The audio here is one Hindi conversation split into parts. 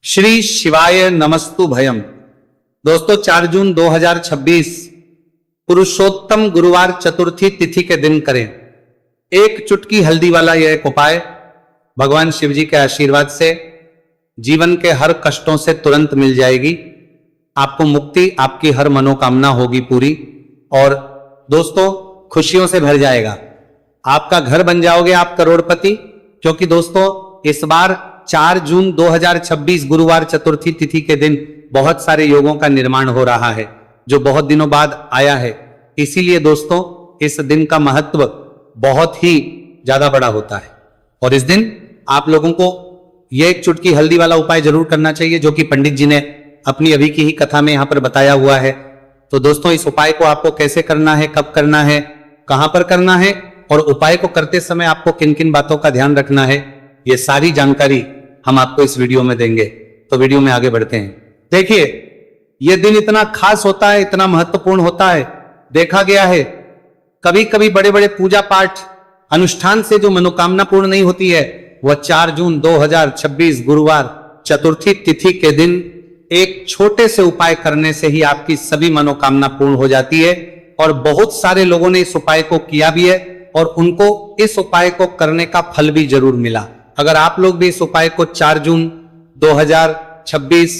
श्री शिवाय नमस्तु भयम। दोस्तों 4 जून 2026 पुरुषोत्तम गुरुवार चतुर्थी तिथि के दिन करें एक चुटकी हल्दी वाला यह एक उपाय। भगवान शिव जी के आशीर्वाद से जीवन के हर कष्टों से तुरंत मिल जाएगी, आपको मुक्ति, आपकी हर मनोकामना होगी पूरी और दोस्तों खुशियों से भर जाएगा। आपका घर बन जाओगे आप करोड़पति, क्योंकि दोस्तों इस बार 4 जून 2026 गुरुवार चतुर्थी तिथि के दिन बहुत सारे योगों का निर्माण हो रहा है जो बहुत दिनों बाद आया है। इसीलिए दोस्तों इस दिन का महत्व बहुत ही ज्यादा बड़ा होता है और इस दिन आप लोगों को यह एक चुटकी हल्दी वाला उपाय जरूर करना चाहिए जो कि पंडित जी ने अपनी अभी की ही कथा में यहां पर बताया हुआ है। तो दोस्तों इस उपाय को आपको कैसे करना है, कब करना है, कहां पर करना है और उपाय को करते समय आपको किन किन बातों का ध्यान रखना है, ये सारी जानकारी हम आपको इस वीडियो में देंगे। तो वीडियो में आगे बढ़ते हैं। देखिए यह दिन इतना खास होता है, इतना महत्वपूर्ण होता है। देखा गया है कभी कभी बड़े बड़े पूजा पाठ अनुष्ठान से जो मनोकामना पूर्ण नहीं होती है वह 4 जून 2026 गुरुवार चतुर्थी तिथि के दिन एक छोटे से उपाय करने से ही आपकी सभी मनोकामना पूर्ण हो जाती है। और बहुत सारे लोगों ने इस उपाय को किया भी है और उनको इस उपाय को करने का फल भी जरूर मिला। अगर आप लोग भी इस उपाय को 4 जून 2026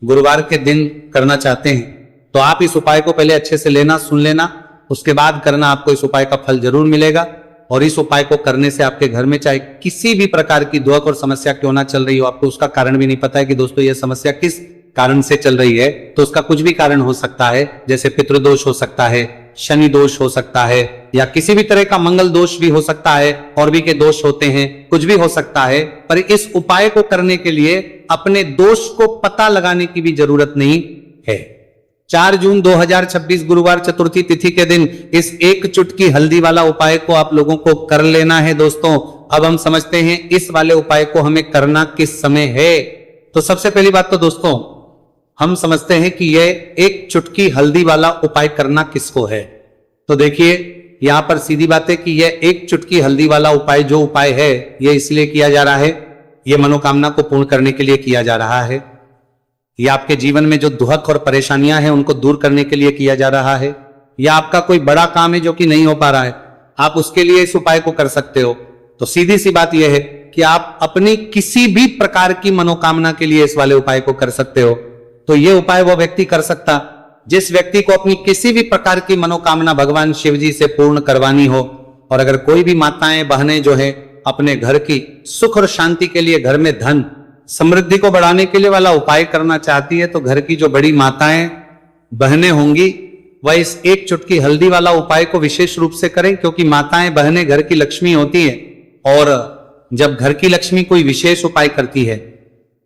गुरुवार के दिन करना चाहते हैं तो आप इस उपाय को पहले अच्छे से लेना, सुन लेना, उसके बाद करना, आपको इस उपाय का फल जरूर मिलेगा। और इस उपाय को करने से आपके घर में चाहे किसी भी प्रकार की दुख और समस्या क्यों ना चल रही हो, आपको उसका कारण भी नहीं पता है कि दोस्तों यह समस्या किस कारण से चल रही है, तो उसका कुछ भी कारण हो सकता है। जैसे पितृदोष हो सकता है, शनि दोष हो सकता है या किसी भी तरह का मंगल दोष भी हो सकता है, और भी के दोष होते हैं, कुछ भी हो सकता है। पर इस उपाय को करने के लिए अपने दोष को पता लगाने की भी जरूरत नहीं है। 4 जून 2026 गुरुवार चतुर्थी तिथि के दिन इस एक चुटकी हल्दी वाला उपाय को आप लोगों को कर लेना है। दोस्तों अब हम समझते हैं इस वाले उपाय को हमें करना किस समय है। तो सबसे पहली बात तो दोस्तों हम समझते हैं कि यह एक चुटकी हल्दी वाला उपाय करना किसको है। तो देखिए यहां पर सीधी बात है कि यह एक चुटकी हल्दी वाला उपाय जो उपाय है यह इसलिए किया जा रहा है, यह मनोकामना को पूर्ण करने के लिए किया जा रहा है। यह आपके जीवन में जो दुख और परेशानियां हैं उनको दूर करने के लिए किया जा रहा है। या आपका कोई बड़ा काम है जो कि नहीं हो पा रहा है, आप उसके लिए इस उपाय को कर सकते हो। तो सीधी सी बात यह है कि आप अपनी किसी भी प्रकार की मनोकामना के लिए इस वाले उपाय को कर सकते हो। तो यह उपाय वो व्यक्ति कर सकता जिस व्यक्ति को अपनी किसी भी प्रकार की मनोकामना भगवान शिव जी से पूर्ण करवानी हो। और अगर कोई भी माताएं बहनें जो है अपने घर की सुख और शांति के लिए, घर में धन समृद्धि को बढ़ाने के लिए वाला उपाय करना चाहती है, तो घर की जो बड़ी माताएं बहनें होंगी वह इस एक चुटकी हल्दी वाला उपाय को विशेष रूप से करें, क्योंकि माताएं बहनें घर की लक्ष्मी होती हैं और जब घर की लक्ष्मी कोई विशेष उपाय करती है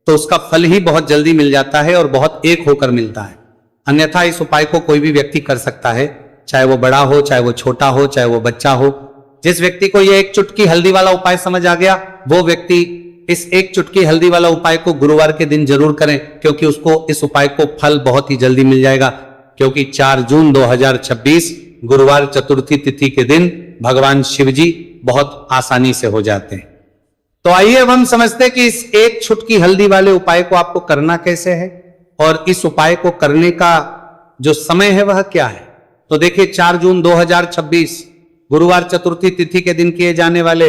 तो उसका फल ही बहुत जल्दी मिल जाता है और बहुत एक होकर मिलता है। अन्यथा इस उपाय को कोई भी व्यक्ति कर सकता है, चाहे वो बड़ा हो, चाहे वो छोटा हो, चाहे वो बच्चा हो। जिस व्यक्ति को यह एक चुटकी हल्दी वाला उपाय समझ आ गया वो व्यक्ति इस एक चुटकी हल्दी वाला उपाय को गुरुवार के दिन जरूर करें, क्योंकि उसको इस उपाय को फल बहुत ही जल्दी मिल जाएगा। क्योंकि 4 जून 2026 गुरुवार चतुर्थी तिथि के दिन भगवान शिव जी बहुत आसानी से हो जाते हैं। तो आइए अब हम समझते हैं कि इस एक चुटकी हल्दी वाले उपाय को आपको करना कैसे है और इस उपाय को करने का जो समय है वह क्या है। तो देखिए 4 जून 2026 गुरुवार चतुर्थी तिथि के दिन किए जाने वाले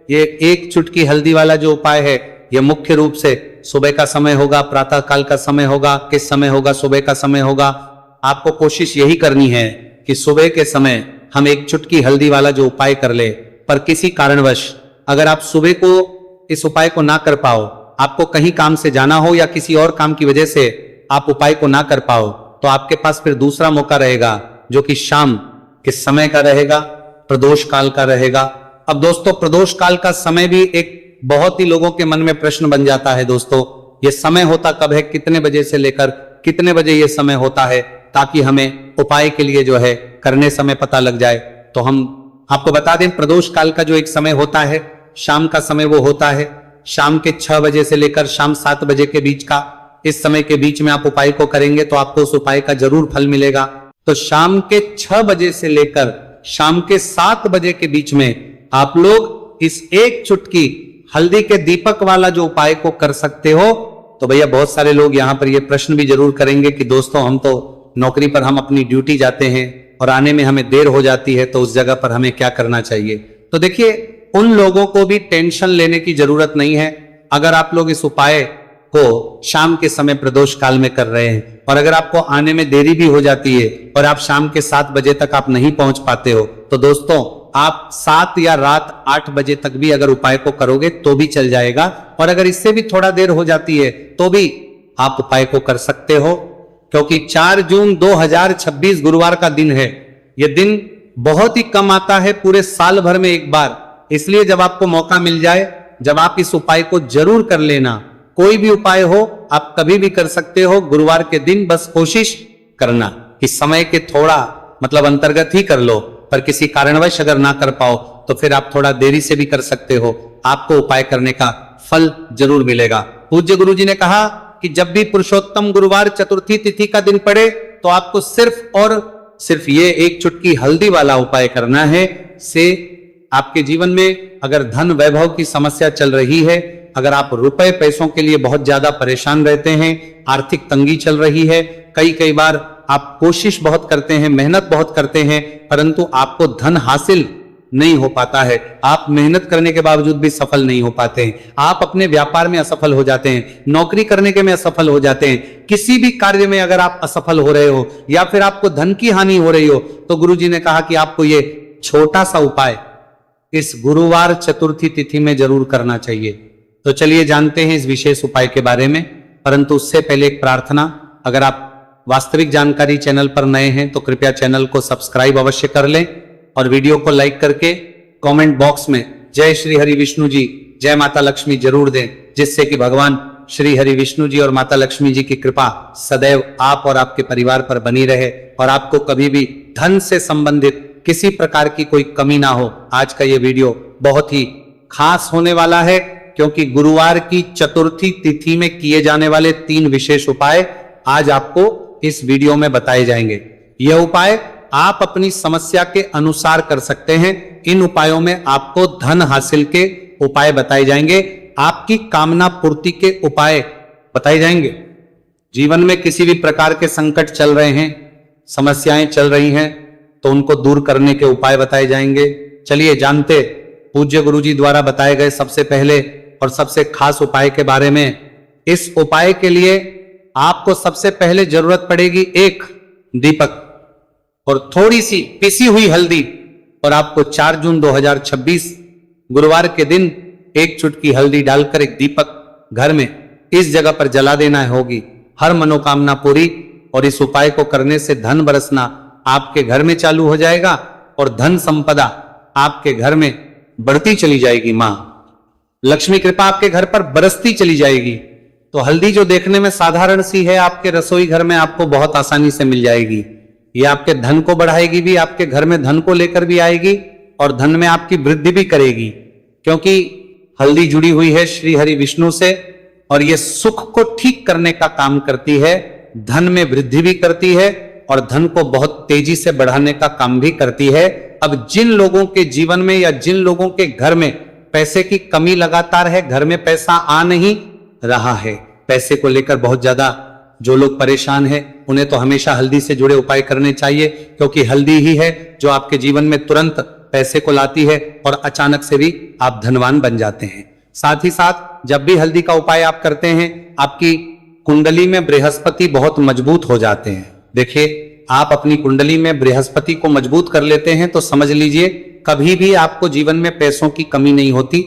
ये एक चुटकी हल्दी वाला जो उपाय है यह मुख्य रूप से सुबह का समय होगा, प्रातः काल का समय होगा। किस समय होगा? सुबह का समय होगा। आपको कोशिश यही करनी है कि सुबह के समय हम एक चुटकी हल्दी वाला जो उपाय कर ले। पर किसी कारणवश अगर आप सुबह को इस उपाय को ना कर पाओ, आपको कहीं काम से जाना हो या किसी और काम की वजह से आप उपाय को ना कर पाओ, तो आपके पास फिर दूसरा मौका रहेगा जो कि शाम के समय का रहेगा, प्रदोष काल का रहेगा। अब दोस्तों प्रदोष काल का समय भी एक बहुत ही लोगों के मन में प्रश्न बन जाता है। दोस्तों ये समय होता कब है, कितने बजे से लेकर कितने बजे ये समय होता है, ताकि हमें उपाय के लिए जो है करने समय पता लग जाए। तो हम आपको बता दें प्रदोष काल का जो एक समय होता है, शाम का समय वो होता है शाम के 6 बजे से लेकर शाम 7 बजे के बीच का। इस समय के बीच में आप उपाय को करेंगे तो आपको उस उपाय का जरूर फल मिलेगा। तो शाम के 6 बजे से लेकर शाम के 7 बजे के बीच में आप लोग इस एक चुटकी हल्दी के दीपक वाला जो उपाय को कर सकते हो। तो भैया बहुत सारे लोग यहाँ पर ये प्रश्न भी जरूर करेंगे कि दोस्तों हम तो नौकरी पर हम अपनी ड्यूटी जाते हैं और आने में हमें देर हो जाती है, तो उस जगह पर हमें क्या करना चाहिए। तो देखिए, उन लोगों को भी टेंशन लेने की जरूरत नहीं है। अगर आप लोग इस उपाय को शाम के समय प्रदोष काल में कर रहे हैं और अगर आपको आने में देरी भी हो जाती है और आप शाम के 7 बजे तक आप नहीं पहुंच पाते हो, तो दोस्तों आप 7 या रात 8 बजे तक भी अगर उपाय को करोगे तो भी चल जाएगा। और अगर इससे भी थोड़ा देर हो जाती है तो भी आप उपाय को कर सकते हो, क्योंकि 4 जून 2026 गुरुवार का दिन है। यह दिन बहुत ही कम आता है पूरे साल भर में एक बार, इसलिए जब आपको मौका मिल जाए, जब आप इस उपाय को जरूर कर लेना। कोई भी उपाय हो आप कभी भी कर सकते हो, गुरुवार के दिन बस कोशिश करना कि समय के थोड़ा अंतर्गत ही कर लो, पर किसी कारणवश अगर ना कर पाओ तो फिर आप थोड़ा देरी से भी कर सकते हो, आपको उपाय करने का फल जरूर मिलेगा। पूज्य गुरु जी ने कहा कि जब भी पुरुषोत्तम गुरुवार चतुर्थी तिथि का दिन पड़े तो आपको सिर्फ और सिर्फ ये एक चुटकी हल्दी वाला उपाय करना है। से आपके जीवन में अगर धन वैभव की समस्या चल रही है, अगर आप रुपए पैसों के लिए बहुत ज्यादा परेशान रहते हैं, आर्थिक तंगी चल रही है, कई बार आप कोशिश बहुत करते हैं, मेहनत बहुत करते हैं, परंतु आपको धन हासिल नहीं हो पाता है, आप मेहनत करने के बावजूद भी सफल नहीं हो पाते हैं, आप अपने व्यापार में असफल हो जाते हैं, नौकरी करने के में असफल हो जाते हैं, किसी भी कार्य में अगर आप असफल हो रहे हो या फिर आपको धन की हानि हो रही हो, तो गुरुजी ने कहा कि आपको ये छोटा सा उपाय इस गुरुवार चतुर्थी तिथि में जरूर करना चाहिए। तो चलिए जानते हैं इस विशेष उपाय के बारे में, परंतु उससे पहले एक प्रार्थना। अगर आप वास्तविक जानकारी चैनल पर नए हैं तो कृपया चैनल को सब्सक्राइब अवश्य कर लें और वीडियो को लाइक करके कमेंट बॉक्स में जय श्री हरि विष्णु जी, जय माता लक्ष्मी जरूर दें, जिससे कि भगवान श्री हरि विष्णु जी और माता लक्ष्मी जी की कृपा सदैव आप और आपके परिवार पर बनी रहे और आपको कभी भी धन से संबंधित किसी प्रकार की कोई कमी ना हो। आज का ये वीडियो बहुत ही खास होने वाला है, क्योंकि गुरुवार की चतुर्थी तिथि में किए जाने वाले 3 विशेष उपाय आज आपको इस वीडियो में बताए जाएंगे। यह उपाय आप अपनी समस्या के अनुसार कर सकते हैं। इन उपायों में आपको धन हासिल के उपाय बताए जाएंगे, आपकी कामना पूर्ति के उपाय बताए जाएंगे। जीवन में किसी भी प्रकार के संकट चल रहे हैं, समस्याएं चल रही हैं, तो उनको दूर करने के उपाय बताए जाएंगे। चलिए जानते पूज्य गुरुजी द्वारा बताए गए सबसे पहले और सबसे खास उपाय के बारे में। इस उपाय के लिए आपको सबसे पहले जरूरत पड़ेगी एक दीपक और थोड़ी सी पिसी हुई हल्दी, और आपको 4 जून 2026 गुरुवार के दिन एक चुटकी हल्दी डालकर एक दीपक घर में इस जगह पर जला देना होगी। हर मनोकामना पूरी, और इस उपाय को करने से धन बरसना आपके घर में चालू हो जाएगा और धन संपदा आपके घर में बढ़ती चली जाएगी। मां लक्ष्मी कृपा आपके घर पर बरसती चली जाएगी। तो हल्दी जो देखने में साधारण सी है, आपके रसोई घर में आपको बहुत आसानी से मिल जाएगी। ये आपके धन को बढ़ाएगी भी, आपके घर में धन को लेकर भी आएगी और धन में आपकी वृद्धि भी करेगी, क्योंकि हल्दी जुड़ी हुई है श्री हरि विष्णु से और ये सुख को ठीक करने का काम करती है, धन में वृद्धि भी करती है और धन को बहुत तेजी से बढ़ाने का काम भी करती है। अब जिन लोगों के जीवन में या जिन लोगों के घर में पैसे की कमी लगातार है, घर में पैसा आ नहीं रहा है, पैसे को लेकर बहुत ज्यादा जो लोग परेशान हैं, उन्हें तो हमेशा हल्दी से जुड़े उपाय करने चाहिए, क्योंकि हल्दी ही है जो आपके जीवन में तुरंत पैसे को लाती है और अचानक से भी आप धनवान बन जाते हैं। साथ ही साथ जब भी हल्दी का उपाय आप करते हैं, आपकी कुंडली में बृहस्पति बहुत मजबूत हो जाते हैं। देखिए, आप अपनी कुंडली में बृहस्पति को मजबूत कर लेते हैं तो समझ लीजिए कभी भी आपको जीवन में पैसों की कमी नहीं होती,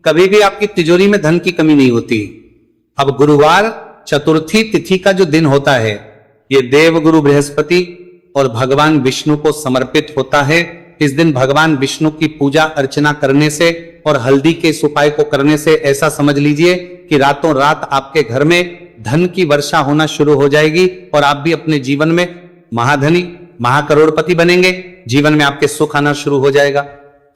कभी भी आपकी तिजोरी में धन की कमी नहीं होती। अब गुरुवार चतुर्थी तिथि का जो दिन होता है, ये देव गुरु बृहस्पति और भगवान विष्णु को समर्पित होता है। इस दिन भगवान विष्णु की पूजा अर्चना करने से और हल्दी के इस उपाय को करने से ऐसा समझ लीजिए कि रातों रात आपके घर में धन की वर्षा होना शुरू हो जाएगी और आप भी अपने जीवन में महाधनी महाकरोड़पति बनेंगे, जीवन में आपके सुख आना शुरू हो जाएगा।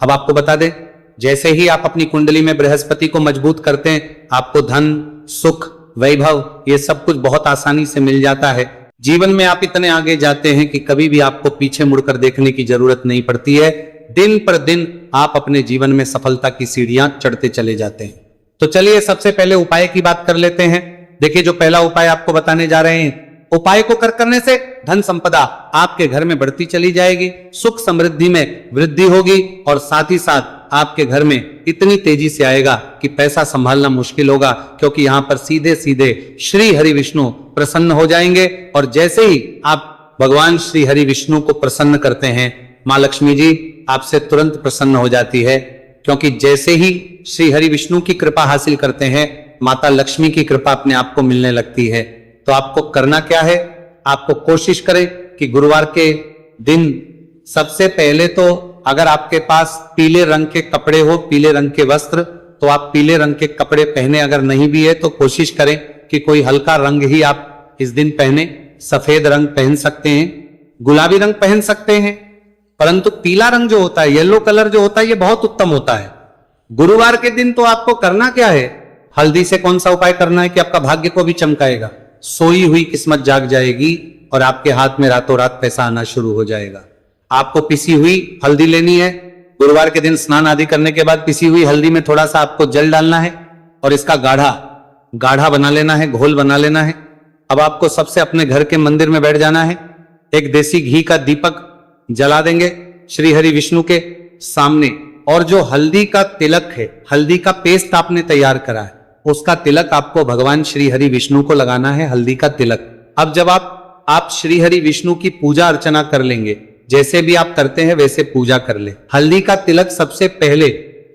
अब आपको बता दें, जैसे ही आप अपनी कुंडली में बृहस्पति को मजबूत करते हैं, आपको धन सुख वैभव ये सब कुछ बहुत आसानी से मिल जाता है। जीवन में आप इतने आगे जाते हैं कि कभी भी आपको पीछे मुड़कर देखने की जरूरत नहीं पड़ती है। दिन पर दिन आप अपने जीवन में सफलता की सीढ़ियां चढ़ते चले जाते हैं। तो चलिए सबसे पहले उपाय की बात कर लेते हैं। देखिए जो पहला उपाय आपको बताने जा रहे हैं, उपाय को करने से धन संपदा आपके घर में बढ़ती चली जाएगी, सुख समृद्धि में वृद्धि होगी और साथ ही साथ आपके घर में इतनी तेजी से आएगा कि पैसा संभालना मुश्किल होगा, क्योंकि यहां पर सीधे सीधे श्री हरि विष्णु प्रसन्न हो जाएंगे। और जैसे ही आप भगवान श्री हरि विष्णु को प्रसन्न करते हैं, मां लक्ष्मी जी आपसे तुरंत प्रसन्न हो जाती है, क्योंकि जैसे ही श्री हरि विष्णु की कृपा हासिल करते हैं, माता लक्ष्मी की कृपा अपने आप को मिलने लगती है। तो आपको करना क्या है, आपको कोशिश करें कि गुरुवार के दिन सबसे पहले तो अगर आपके पास पीले रंग के कपड़े हो, पीले रंग के वस्त्र, तो आप पीले रंग के कपड़े पहने। अगर नहीं भी है तो कोशिश करें कि कोई हल्का रंग ही आप इस दिन पहने। सफेद रंग पहन सकते हैं, गुलाबी रंग पहन सकते हैं, परंतु पीला रंग जो होता है, येलो कलर जो होता है, ये बहुत उत्तम होता है। गुरुवार के दिन तो आपको करना क्या है, हल्दी से कौन सा उपाय करना है कि आपका भाग्य को भी चमकाएगा, सोई हुई किस्मत जाग जाएगी और आपके हाथ में रातों रात पैसा आना शुरू हो जाएगा। आपको पिसी हुई हल्दी लेनी है। गुरुवार के दिन स्नान आदि करने के बाद पिसी हुई हल्दी में थोड़ा सा आपको जल डालना है और इसका गाढ़ा बना लेना है, घोल बना लेना है। अब आपको सबसे अपने घर के मंदिर में बैठ जाना है, एक देसी घी का दीपक जला देंगे श्री हरि विष्णु के सामने, और जो हल्दी का तिलक है, हल्दी का पेस्ट आपने तैयार करा है, उसका तिलक आपको भगवान श्री हरि विष्णु को लगाना है, हल्दी का तिलक। अब जब आप श्री हरि विष्णु की पूजा अर्चना कर लेंगे, जैसे भी आप करते हैं वैसे पूजा कर ले। हल्दी का तिलक सबसे पहले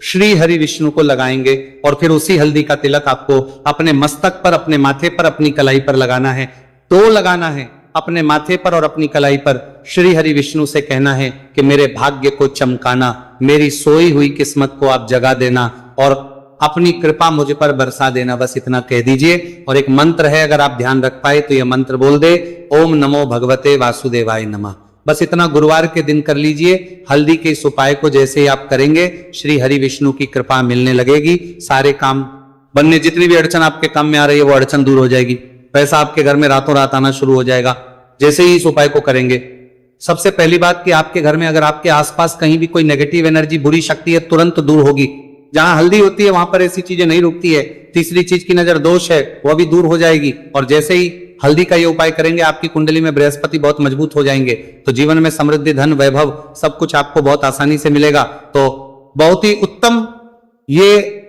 श्री हरि विष्णु को लगाएंगे और फिर उसी हल्दी का तिलक आपको अपने मस्तक पर, अपने माथे पर, अपनी कलाई पर लगाना है। तो लगाना है अपने माथे पर और अपनी कलाई पर। श्री हरि विष्णु से कहना है कि मेरे भाग्य को चमकाना, मेरी सोई हुई किस्मत को आप जगा देना और अपनी कृपा मुझ पर बरसा देना, बस इतना कह दीजिए। और एक मंत्र है, अगर आप ध्यान रख पाए तो यह मंत्र बोल दे, ओम नमो भगवते वासुदेवाय नमः। बस इतना गुरुवार के दिन कर लीजिए। हल्दी के इस उपाय को जैसे ही आप करेंगे, श्री हरि विष्णु की कृपा मिलने लगेगी, सारे काम बनने, जितनी भी अड़चन आपके काम में आ रही है वो अड़चन दूर हो जाएगी, पैसा आपके घर में रातों रात आना शुरू हो जाएगा जैसे ही इस उपाय को करेंगे। सबसे पहली बात कि आपके घर में अगर आपके आसपास कहीं भी कोई नेगेटिव एनर्जी, बुरी शक्ति है, तुरंत दूर होगी। जहां हल्दी होती है वहां पर ऐसी चीजें नहीं रुकती है। तीसरी चीज की नजर दोष है, वह भी दूर हो जाएगी। और जैसे ही हल्दी का ये उपाय करेंगे, आपकी कुंडली में बृहस्पति बहुत मजबूत हो जाएंगे, तो जीवन में समृद्धि, धन, वैभव सब कुछ आपको बहुत आसानी से मिलेगा। तो बहुत ही उत्तम ये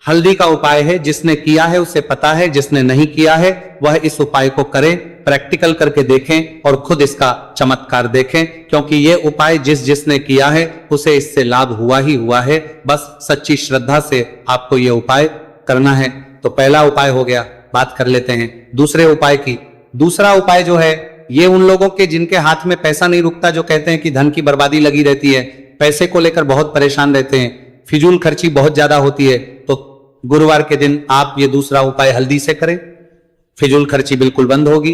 हल्दी का उपाय है। जिसने किया है उसे पता है, जिसने नहीं किया है वह इस उपाय को करें, प्रैक्टिकल करके देखें और खुद इसका चमत्कार देखें, क्योंकि ये उपाय जिसने किया है उसे इससे लाभ हुआ ही हुआ है। बस सच्ची श्रद्धा से आपको ये उपाय करना है। तो पहला उपाय हो गया, बात कर लेते हैं दूसरे उपाय की। दूसरा उपाय जो है, ये उन लोगों के जिनके हाथ में पैसा नहीं रुकता, जो कहते हैं कि धन की बर्बादी लगी रहती है, पैसे को लेकर बहुत परेशान रहते हैं, फिजूल खर्ची बहुत ज्यादा होती है, तो गुरुवार के दिन आप ये दूसरा उपाय हल्दी से करें। फिजूल खर्ची बिल्कुल बंद होगी,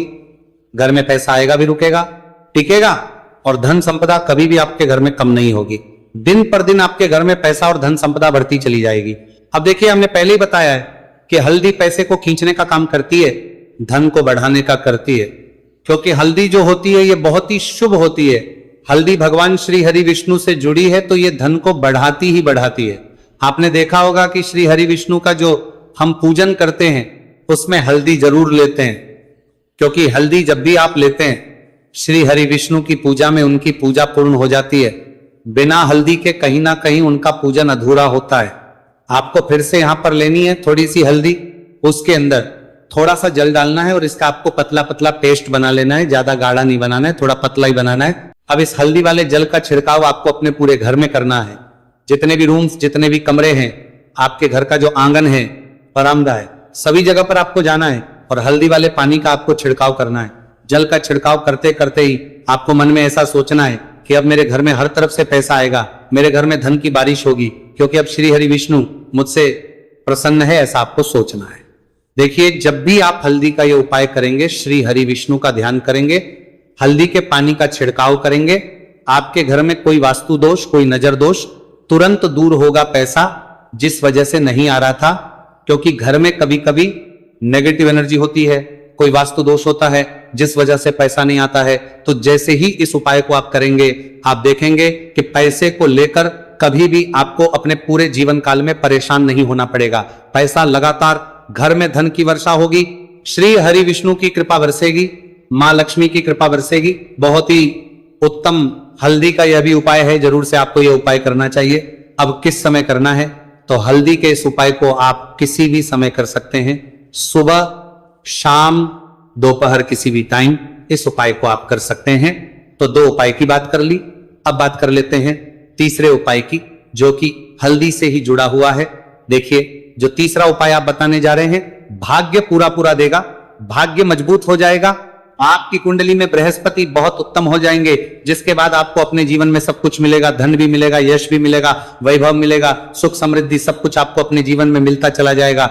घर में पैसा आएगा भी, रुकेगा, टिकेगा, और धन संपदा कभी भी आपके घर में कम नहीं होगी। दिन पर दिन आपके घर में पैसा और धन संपदा बढ़ती चली जाएगी। अब देखिए, हमने पहले ही बताया है कि हल्दी पैसे को खींचने का काम करती है, धन को बढ़ाने का करती है, क्योंकि हल्दी जो होती है ये बहुत ही शुभ होती है। हल्दी भगवान श्री हरि विष्णु से जुड़ी है, तो ये धन को बढ़ाती ही बढ़ाती है। आपने देखा होगा कि श्री हरि विष्णु का जो हम पूजन करते हैं उसमें हल्दी जरूर लेते हैं, क्योंकि हल्दी जब भी आप लेते हैं श्री हरि विष्णु की पूजा में उनकी पूजा पूर्ण हो जाती है। बिना हल्दी के कहीं ना कहीं उनका पूजन अधूरा होता है। आपको फिर से यहां पर लेनी है थोड़ी सी हल्दी, उसके अंदर थोड़ा सा जल डालना है और इसका आपको पतला पतला पेस्ट बना लेना है, ज्यादा गाढ़ा नहीं बनाना है, थोड़ा पतला ही बनाना है। अब इस हल्दी वाले जल का छिड़काव आपको अपने पूरे घर में करना है। जितने भी रूम्स, जितने भी कमरे हैं, आपके घर का जो आंगन है, बरामदा है, सभी जगह पर आपको जाना है और हल्दी वाले पानी का आपको छिड़काव करना है। जल का छिड़काव करते करते ही आपको मन में ऐसा सोचना है कि अब मेरे घर में हर तरफ से पैसा आएगा, मेरे घर में धन की बारिश होगी, क्योंकि अब श्री हरि विष्णु मुझसे प्रसन्न है, ऐसा आपको सोचना है। देखिए, जब भी आप हल्दी का ये उपाय करेंगे, श्री हरि विष्णु का ध्यान करेंगे, हल्दी के पानी का छिड़काव करेंगे, आपके घर में कोई वास्तु दोष, कोई नजर दोष तुरंत दूर होगा। पैसा जिस वजह से नहीं आ रहा था, क्योंकि घर में कभी कभी नेगेटिव एनर्जी होती है, कोई वास्तु दोष होता है जिस वजह से पैसा नहीं आता है। तो जैसे ही इस उपाय को आप करेंगे, आप देखेंगे कि पैसे को लेकर कभी भी आपको अपने पूरे जीवन काल में परेशान नहीं होना पड़ेगा। पैसा लगातार, घर में धन की वर्षा होगी, श्री हरि विष्णु की कृपा बरसेगी, मां लक्ष्मी की कृपा बरसेगी। बहुत ही उत्तम हल्दी का यह भी उपाय है, जरूर से आपको यह उपाय करना चाहिए। अब किस समय करना है, तो हल्दी के इस उपाय को आप किसी भी समय कर सकते हैं, सुबह, शाम, दोपहर, किसी भी टाइम इस उपाय को आप कर सकते हैं। तो दो उपाय की बात कर ली, अब बात कर लेते हैं तीसरे उपाय की, जो कि हल्दी से ही जुड़ा हुआ है। देखिए, जो तीसरा उपाय आप बताने जा रहे हैं, भाग्य पूरा पूरा देगा, भाग्य मजबूत हो जाएगा, आपकी कुंडली में बृहस्पति बहुत उत्तम हो जाएंगे, जिसके बाद आपको अपने जीवन में सब कुछ मिलेगा, धन भी मिलेगा, यश भी मिलेगा, वैभव मिलेगा, सुख समृद्धि सब कुछ आपको अपने जीवन में मिलता चला जाएगा।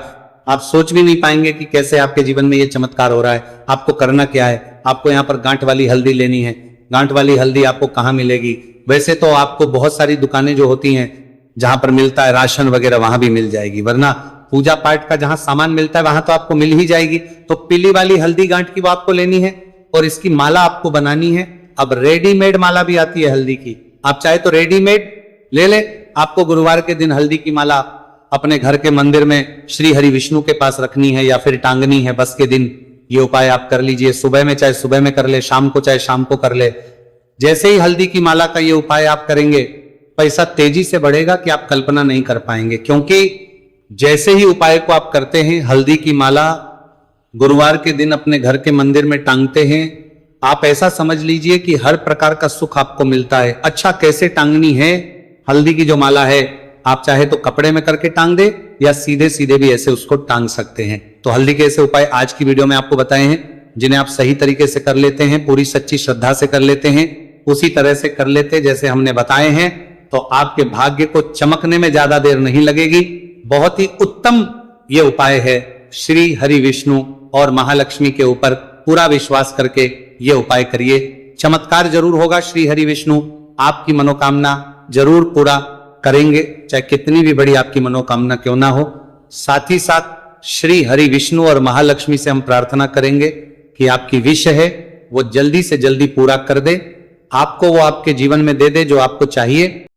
आप सोच भी नहीं पाएंगे कि कैसे आपके जीवन में यह चमत्कार हो रहा है। आपको करना क्या है, आपको यहाँ पर गांठ वाली हल्दी लेनी है। गांठ वाली हल्दी आपको कहाँ मिलेगी, वैसे तो आपको बहुत सारी दुकानें जो होती हैं जहां पर मिलता है राशन वगैरह, वहां भी मिल जाएगी, वरना पूजा पाठ का जहां सामान मिलता है वहां तो आपको मिल ही जाएगी। तो पीली वाली हल्दी गांठ की वो आपको लेनी है और इसकी माला आपको बनानी है। अब रेडीमेड माला भी आती है हल्दी की, आप चाहे तो रेडीमेड ले ले। आपको गुरुवार के दिन हल्दी की माला अपने घर के मंदिर में श्री हरि विष्णु के पास रखनी है या फिर टांगनी है बस के दिन। ये उपाय आप कर लीजिए, सुबह में चाहे सुबह में कर ले, शाम को चाहे शाम को कर ले। जैसे ही हल्दी की माला का ये उपाय आप करेंगे, पैसा तेजी से बढ़ेगा कि आप कल्पना नहीं कर पाएंगे। क्योंकि जैसे ही उपाय को आप करते हैं, हल्दी की माला गुरुवार के दिन अपने घर के मंदिर में टांगते हैं, आप ऐसा समझ लीजिए कि हर प्रकार का सुख आपको मिलता है। अच्छा, कैसे टांगनी है हल्दी की जो माला है, आप चाहे तो कपड़े में करके टांग दे या सीधे सीधे भी ऐसे उसको टांग सकते हैं। तो हल्दी के ऐसे उपाय आज की वीडियो में आपको बताए हैं, जिन्हें आप सही तरीके से कर लेते हैं, पूरी सच्ची श्रद्धा से कर लेते हैं, उसी तरह से कर लेते जैसे हमने बताए हैं, तो आपके भाग्य को चमकने में ज्यादा देर नहीं लगेगी। बहुत ही उत्तम ये उपाय है। श्री हरि विष्णु और महालक्ष्मी के ऊपर पूरा विश्वास करके ये उपाय करिए, चमत्कार जरूर होगा। श्री हरि विष्णु आपकी मनोकामना जरूर पूरा करेंगे, चाहे कितनी भी बड़ी आपकी मनोकामना क्यों ना हो। साथ ही साथ श्री हरि विष्णु और महालक्ष्मी से हम प्रार्थना करेंगे कि आपकी विश है वो जल्दी से जल्दी पूरा कर दे, आपको वो आपके जीवन में दे दे जो आपको चाहिए।